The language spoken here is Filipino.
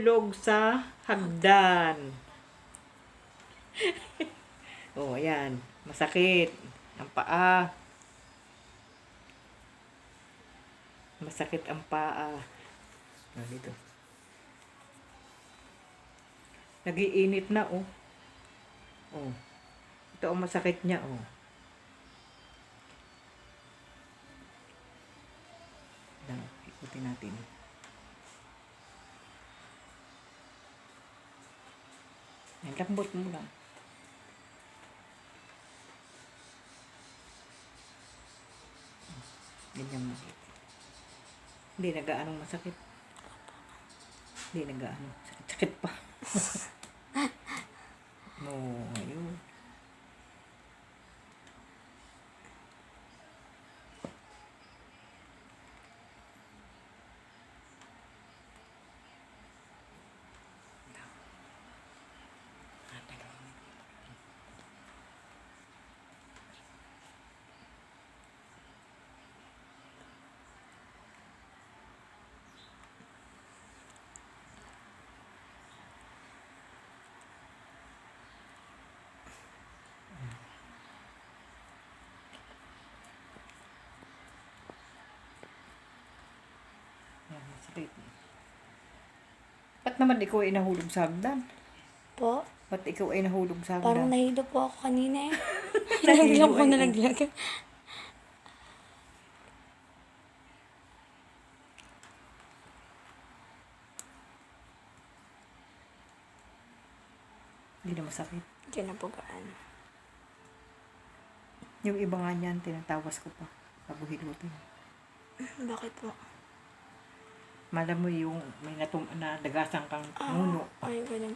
nahulog sa hagdan. Oh, ayan. Masakit. Ang paa. Masakit ang paa. Dito. Nagiinit na, oh. Oh. Ito ang masakit niya, oh. Ikutin natin. Yan, lambot mo lang. Ganyan mo. Hindi nagaanong masakit. Hindi nagaano. Sakit pa. No, ayun. Masakit. Ba't naman ikaw ay nahulog sa hagdan? Po? Ba't ikaw ay nahulog sa hagdan? Parang nahilo po ako kanina eh. Nahilo Nalaglag po, ay, nalaglag. Hindi na masakit. Hindi na po gaano. Yung iba nga niyan, tinatawas ko pa. Pabuhilutin. Bakit po? Malam mo yung may nadagasang kang muno. Ay, ganun